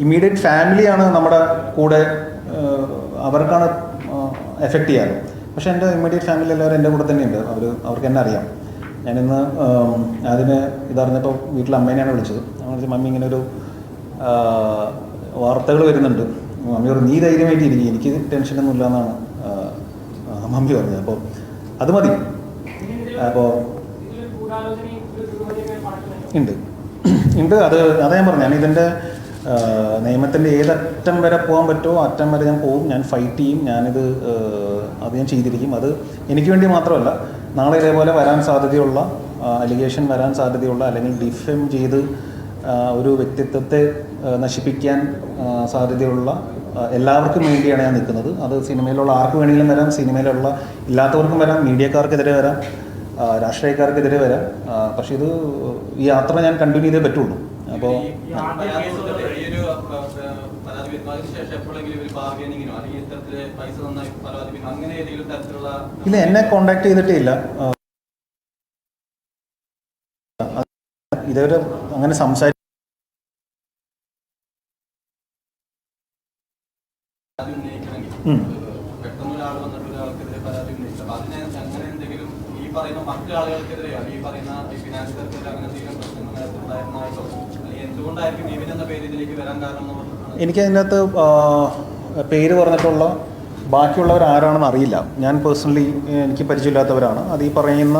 Immediate ഫാമിലിയാണ് നമ്മുടെ കൂടെ, അവർക്കാണ് എഫക്റ്റ് ചെയ്യാറ്. പക്ഷേ എൻ്റെ ഇമ്മീഡിയറ്റ് ഫാമിലി എല്ലാവരും എൻ്റെ കൂടെ തന്നെയുണ്ട്. അവർക്ക് എന്നെ അറിയാം. ഞാനിന്ന് അതിന് ഇതറിഞ്ഞപ്പോൾ വീട്ടിൽ അമ്മേനെയാണ് വിളിച്ചത്. വിളിച്ച് മമ്മി ഇങ്ങനെ ഒരു വാർത്തകൾ വരുന്നുണ്ട്, മമ്മി പറഞ്ഞു നീ ധൈര്യമായിട്ട് ഇരിക്കും, എനിക്ക് ടെൻഷനൊന്നും ഇല്ല എന്നാണ് മമ്മി പറഞ്ഞത്. അപ്പോൾ അത് മതി. അപ്പോൾ ഉണ്ട് അത് ഞാൻ പറഞ്ഞു, ഞാനിതിൻ്റെ നിയമത്തിൻ്റെ ഏതറ്റം വരെ പോകാൻ പറ്റുമോ അറ്റം വരെ ഞാൻ പോകും, ഞാൻ ഫൈറ്റ് ചെയ്യും, അത് ഞാൻ ചെയ്തിരിക്കും. അത് എനിക്ക് വേണ്ടി മാത്രമല്ല, നാളെ ഇതേപോലെ വരാൻ സാധ്യതയുള്ള അലിഗേഷൻ വരാൻ സാധ്യതയുള്ള അല്ലെങ്കിൽ ഡിഫെം ചെയ്ത് ഒരു വ്യക്തിത്വത്തെ നശിപ്പിക്കാൻ സാധ്യതയുള്ള എല്ലാവർക്കും വേണ്ടിയാണ് ഞാൻ നിൽക്കുന്നത്. അത് സിനിമയിലുള്ള ആർക്ക് വേണമെങ്കിലും വരാം, സിനിമയിലുള്ള ഇല്ലാത്തവർക്കും വരാം, മീഡിയക്കാർക്കെതിരെ വരാം, രാഷ്ട്രീയക്കാർക്കെതിരെ വരാം. പക്ഷേ ഈ യാത്ര ഞാൻ കണ്ടിന്യൂ ചെയ്തേ പറ്റുള്ളൂ. അപ്പോൾ ഇല്ല, എന്നെ കോണ്ടാക്ട് ചെയ്തിട്ടേ ഇല്ല. ഇതുവരെ അങ്ങനെ എനിക്ക് അതിനകത്ത് പേര് പറഞ്ഞിട്ടുള്ള ബാക്കിയുള്ളവർ ആരാണെന്ന് അറിയില്ല. ഞാൻ പേഴ്സണലി എനിക്ക് പരിചയമില്ലാത്തവരാണ്. അത് ഈ പറയുന്ന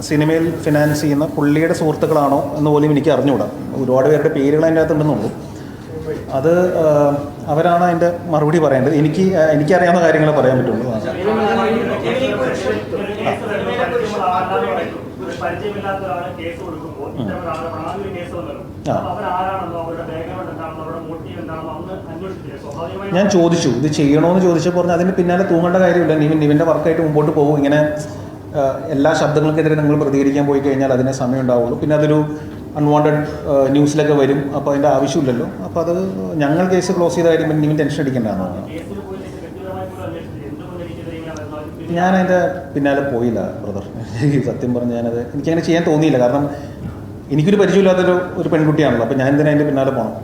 സിനിമയിൽ ഫിനാൻസ് ചെയ്യുന്ന പുള്ളിയുടെ സുഹൃത്തുക്കളാണോ എന്ന് പോലും എനിക്ക് അറിഞ്ഞുകൂടാ. ഒരുപാട് പേരുടെ പേരുകൾ അതിൻ്റെ അകത്ത് ഉണ്ടെന്നുള്ളൂ. അത് അവരാണ് അതിൻ്റെ മറുപടി പറയേണ്ടത്. എനിക്കറിയാവുന്ന കാര്യങ്ങളെ പറയാൻ പറ്റുള്ളൂ. ഞാൻ ചോദിച്ചു ഇത് ചെയ്യണമെന്ന് ചോദിച്ചപ്പോൾ പറഞ്ഞു അതിന് പിന്നാലെ തൂങ്ങേണ്ട കാര്യമില്ല, നിവിൻ്റെ വർക്കായിട്ട് മുമ്പോട്ട് പോകും. ഇങ്ങനെ എല്ലാ ശബ്ദങ്ങൾക്കെതിരെ നിങ്ങൾ പ്രതികരിക്കാൻ പോയി കഴിഞ്ഞാൽ അതിന് സമയം ഉണ്ടാവുള്ളൂ. പിന്നെ അതൊരു അൺവാണ്ടഡ് ന്യൂസിലൊക്കെ വരും. അപ്പോൾ അതിൻ്റെ ആവശ്യമില്ലല്ലോ. അപ്പോൾ അത് ഞങ്ങൾ കേസ് ക്ലോസ് ചെയ്ത കാര്യം നിവിൻ ടെൻഷൻ അടിക്കേണ്ടതാണ്. ഞാൻ അതിൻ്റെ പിന്നാലെ പോയില്ല ബ്രദർ. സത്യം പറഞ്ഞ് എനിക്കങ്ങനെ ചെയ്യാൻ തോന്നിയില്ല. കാരണം എനിക്കൊരു പരിചയമില്ലാത്തൊരു പെൺകുട്ടിയാണല്ലോ. അപ്പോൾ ഞാൻ എന്തിനാ അതിൻ്റെ പിന്നാലെ പോകണം?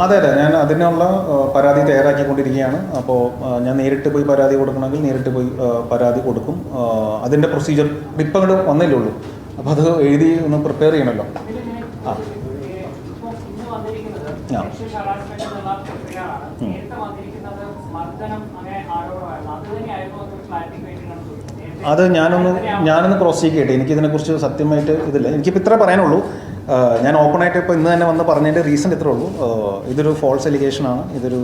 അതെ, ഞാൻ അതിനുള്ള പരാതി തയ്യാറാക്കിക്കൊണ്ടിരിക്കുകയാണ്. അപ്പോൾ ഞാൻ നേരിട്ട് പോയി പരാതി കൊടുക്കണമെങ്കിൽ നേരിട്ട് പോയി പരാതി കൊടുക്കും. അതിൻ്റെ പ്രൊസീജിയർ ഇപ്പം അങ്ങോട്ട് വന്നില്ലേ ഉള്ളൂ. അപ്പോൾ അത് എഴുതി ഒന്ന് പ്രിപ്പയർ ചെയ്യണമല്ലോ. അത് ഞാനൊന്ന് ക്രോസ് ചെയ്യട്ടെ. എനിക്കിതിനെക്കുറിച്ച് സത്യമായിട്ട് ഇതില്ല. എനിക്കിപ്പോൾ ഇത്ര പറയാനുള്ളൂ. ഞാൻ ഓപ്പണായിട്ട് ഇപ്പോൾ ഇന്ന് തന്നെ വന്ന് പറഞ്ഞതിൻ്റെ റീസൺ ഇത്രേ ഉള്ളൂ. ഇതൊരു ഫോൾസ് എലിഗേഷനാണ്. ഇതൊരു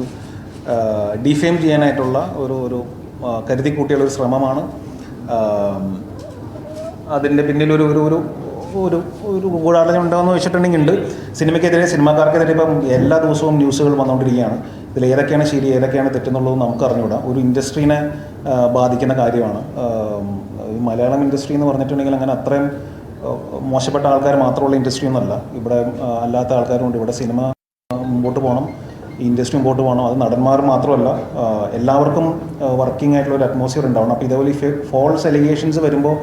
ഡിഫെയിം ചെയ്യാനായിട്ടുള്ള ഒരു കരുതിക്കൂട്ടിയുള്ളൊരു ശ്രമമാണ്. അതിൻ്റെ പിന്നിലൊരു ഗൂഢാലോചന ഉണ്ടോയെന്ന് വെച്ചിട്ടുണ്ടെങ്കിൽ ഉണ്ട്. സിനിമയ്ക്കെതിരെ, സിനിമാക്കാർക്കെതിരെ ഇപ്പം എല്ലാ ദിവസവും ന്യൂസുകൾ വന്നുകൊണ്ടിരിക്കുകയാണ്. ഇതിൽ ഏതൊക്കെയാണ് ശരി ഏതൊക്കെയാണ് തെറ്റെന്നുള്ളത് നമുക്ക് അറിഞ്ഞുകൂടാ. ഒരു ഇൻഡസ്ട്രീനെ ബാധിക്കുന്ന കാര്യമാണ്. ഈ മലയാളം ഇൻഡസ്ട്രി എന്ന് പറഞ്ഞിട്ടുണ്ടെങ്കിൽ അങ്ങനെ അത്രയും മോശപ്പെട്ട ആൾക്കാർ മാത്രമുള്ള ഇൻഡസ്ട്രി ഒന്നുമല്ല. ഇവിടെ അല്ലാത്ത ആൾക്കാരുമുണ്ട്. ഇവിടെ സിനിമ മുമ്പോട്ട് പോകണം, ഈ ഇൻഡസ്ട്രി മുമ്പോട്ട് പോകണം. അത് നടന്മാർ മാത്രമല്ല, എല്ലാവർക്കും വർക്കിംഗ് ആയിട്ടുള്ള ഒരു അറ്റ്മോസ്ഫിയർ ഉണ്ടാവണം. അപ്പോൾ ഇതേപോലെ ഫോൾസ് എലിഗേഷൻസ് വരുമ്പോൾ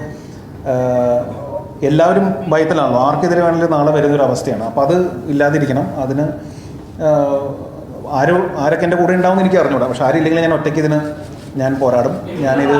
എല്ലാവരും ഭയത്തിലാണല്ലോ. ആർക്കെതിരെ വേണമെങ്കിലും നാളെ വരുന്നൊരു അവസ്ഥയാണ്. അപ്പോൾ അത് ഇല്ലാതിരിക്കണം. അതിന് ആരൊക്കെ എൻ്റെ കൂടെ ഉണ്ടാവുമെന്ന് എനിക്ക് അറിഞ്ഞൂടാ. പക്ഷെ ആരില്ലെങ്കിൽ ഞാൻ ഒറ്റയ്ക്ക് ഇതിന് ഞാൻ പോരാടും. ഞാനിത്